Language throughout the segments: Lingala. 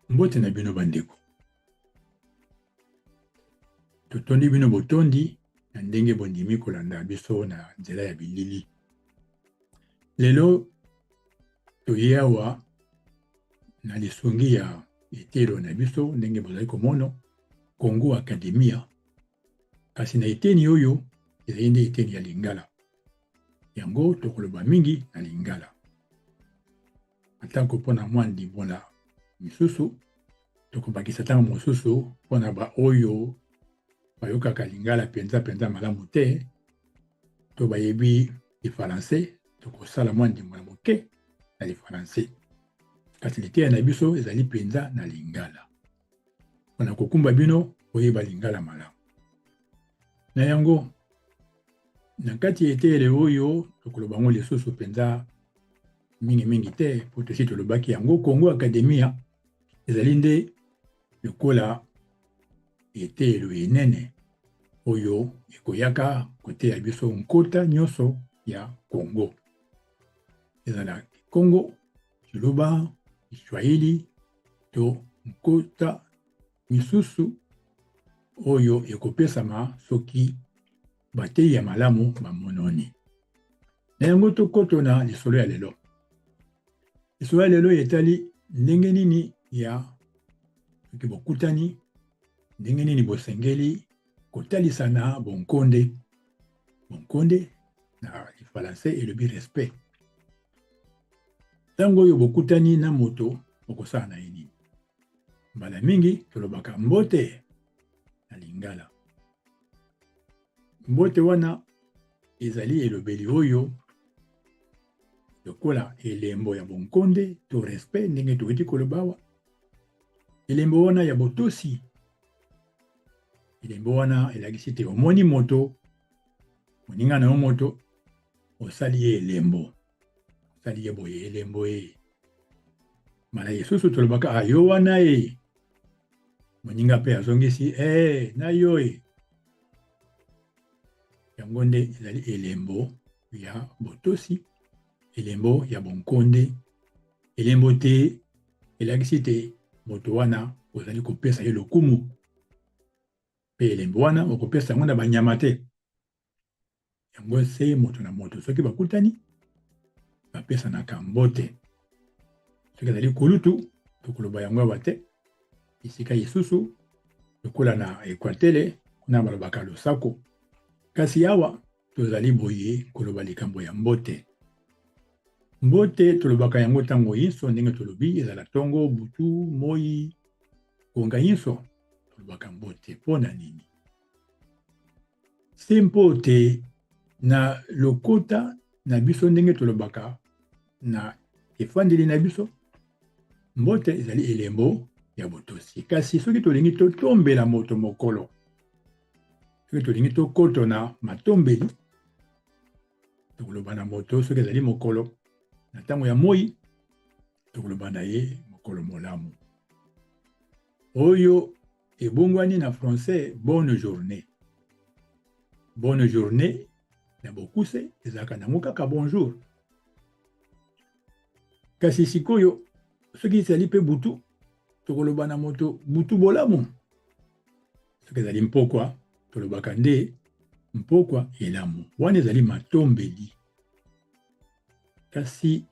Mbote na bino bandeko. Totondi bino botondi na ndenge bondimi kolanda biso na nzela ya bilili. Lelo toye awa na lisungi ya etelo na biso ndenge bozali komona Congo Academia. Kasi na eteni oyo ezali nde eteni ya Lingala. Yango tokoloba mingi na Lingala. Atanko mpona mwa ndimbo na misusu tokobakisa ntango mosusu mpona ba oyo bayokaka Lingala penza malamu te to bayebi Lifaransais tokosala mwa ndimbo na moke na Lifaransais. Kasi liteya na biso ezali penza na Lingala. Mpona kokumba bino oyeba Lingala malamu. Na yango na kati ya etele oyo tokoloba ngo lisusu penza mingi te po tosi tolobaki yango Congo Academia ezali nde lokola etelo enene oyo ekoyaka koteya biso nkota nyonso ya Congo. Ezala Congo, Kiluba, Kiswahili to nkota misusu oyo ekopesama soki bateyi ya malamu bamononi. Na yango tokotona lisolo ya lelo. Lisolo ya lelo etali ndenge nini ya soki bokutani, ndenge nini bosengeli kotalisa na bonkonde. Bonkonde na Lifaransais elobi respect. Tango oyo bokutani na moto okosala na ye nini? Mbala mingi tolobaka mbote na Lingala. Mbote wana ezali elobeli oyo lokola elembo ya bonkonde to respect ndenge toyeti koloba awa. Elembo wana ya botosi. Elembo wana elakisi te omoni moto, moninga na yo moto, osali ye elembo. Osali ye boye elembo ye. Mala yesusu tolobaka yo wana ye. Moninga pe azongisi na yo ye. Yango nde ezali elembo ya botosi, elembo ya bonkonde, elembo te elakisi te moto wana ozali kopesa ye lokumu. Pe elembo wana okopesa yango na banyama te. Yango se moto na moto soki bakutani bapesanaka mbote. Soki ezali kulutu tokoloba yango awa te. Esika lisusu lokola na Ekwatele kuna balobaka losako. Kasi awa tozali boye koloba likambo ya mbote. Mbote tolobaka yango ntango nyonso ndenge tolobi ezala tongo, butu, moi, konga nyonso tolobaka mbote. Mpona nini? Se mpote na lokota na biso ndenge tolobaka na efandeli na biso, mbote ezali elembo ya botosi. Kasi soki tolingi totombela moto mokolo, soki tolingi tokotona matombeli, tokoloba na moto soki ezali mokolo na ntango ya moi, tokoloba na ye mokolo molamu. Oyo ebongwani na français bonne journée. Bonne journée na bokuse ezalaka nango kaka bonjour. Kasi sikoyo soki ezali pe butu tokoloba na moto butu bolamu. Soki ezali mpokwa tolobaka nde mpokwa elamu. Wana ezali matombeli. Kasi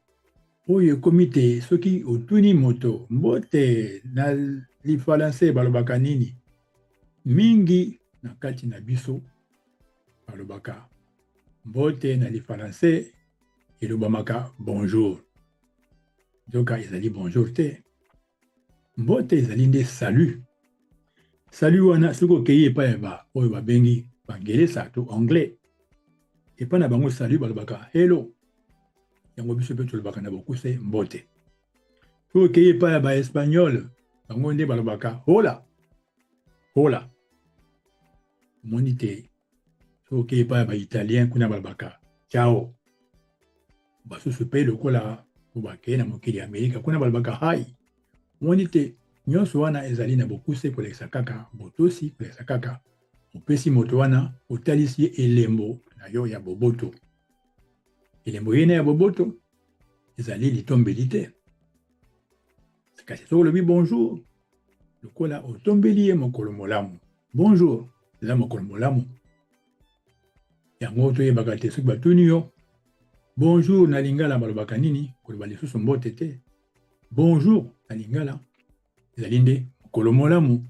oyo ekomi te soki otuni moto mbote na Lifaransais balobaka nini? Mingi na kati na biso balobaka mbote na Lifaransais elobamaka bonjour. Joka ezali bonjour te. Mbote ezali nde salut. Salut wana soki okei epai ba oyo babengi bangelesa to anglais. Epai na bango salut balobaka hello. Yango biso pe tolobaka na bokuse mbote. Soki okei epai ba espagnol bango nde balobaka hola. Hola. Moni te. Soki okei epai ba italien kuna balobaka ciao. Basusu pe lokola bakei na mokili ya Amerika kuna balobaka hi. Moni te. Nyonso wana ezali na bokuse kolekisa kaka botosi, kolekisa kaka opesi moto wana otalisi ye elembo na yo ya boboto. Elembo yene ya boboto ezali litombeli te. kasi soki olobi bonjour lokola otombeli ye mokolo molamu bonjour eza mokolo molamu yango toyebaka te soki batuni yo bonjour na lingala balobaka nini koloba lisusu mbote te bonjour na lingala ezali nde mokolo molamu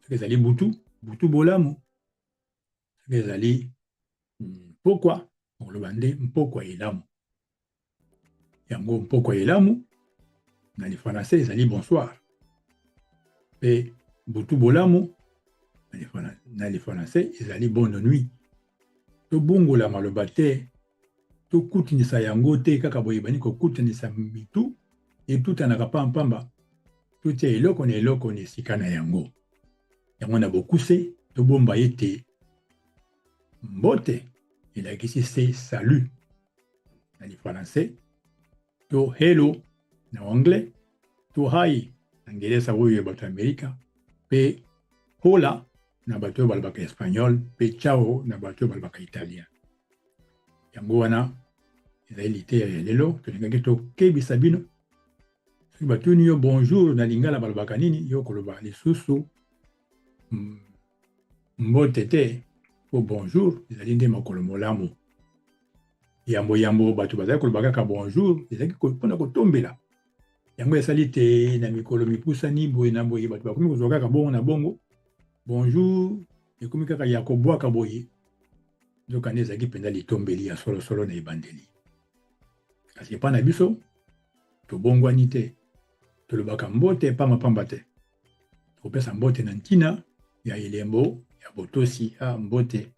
soki ezali butu bolamu soki ezali mpokwa okoloba nde mpokwa elamu yango mpokwa elamu na lifrançais ezali bonsoir mpe butu bolamu na lifrançais ezali bonne nuit tobongola maloba te tokutanisa yango te kaka boye bani kokutanisa mitu etutanaka pampamba totia eloko na eloko na esika na yango yango na bokuse tobomba ye te mbote elakisi se salut na lifrançais to hello na anglais to hi na ngelesa oyo ya bato ya amerika mpe hola na bato oyo balobaka espagnol mpe ciao na bato oyo balobaka italien yango wana ezali liteya ya lelo tolingaki tokebisa bino soki batuni yo bonjour na lingala balobaka nini yo koloba lisusu mbote te po bonjour ezali nde mokolo molamu yambo bato bazali koloba kaka bonjour ezalaki mpona kotombela yango esali te na mikolo mipusani boye na boye bato bakomi kozwa kaka bongo na bongo bonjour ekomi kaka ya kobwaka boye nzokande ezalaki mpenza litombeli ya solosolo na ebandeli kasi epa na biso tobongwani te tolobaka mbote pambapamba te tokopesa mbote na ntina ya elembo ya botosi mbote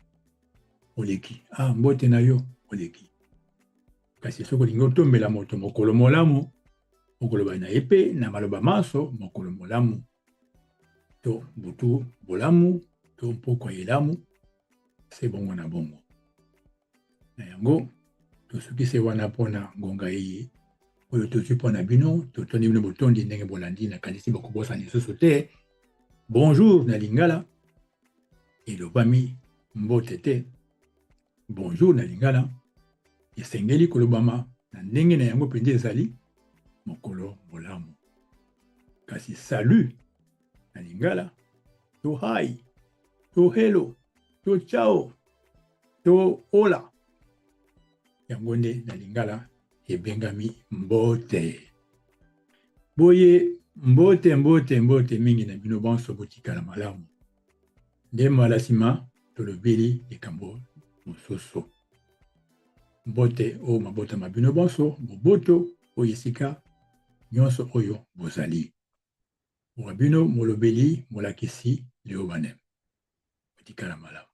oleki mbote na yo oleki kasi soki olingi otombela moto mokolo molamu okoloba na ye mpe na maloba maso mokolo molamu to butu bolamu to mpokwa elamu se bongo na bongo na yango tosukise wana mpona ngonga eye oyo tozwi mpona bino totondi bino botondi ndenge bolandi nakanisi bokobosana lisusu te bonjour na lingala elobami mbote te bonjour na lingala esengeli kolobama na ndenge na yango mpenza ezali mokolo molamu kasi salut na lingala to hi to hello to ciao to hola yango nde na lingala ebengami mbote boye mbote mingi na bino bonso botikala malamu nde mbala nsima tolobeli likambo mosusu mbote oyo mabotama bino bonso boboto oyo esika nyonso oyo bozali owa bino molobeli molakisi Leo Banem botikala malamu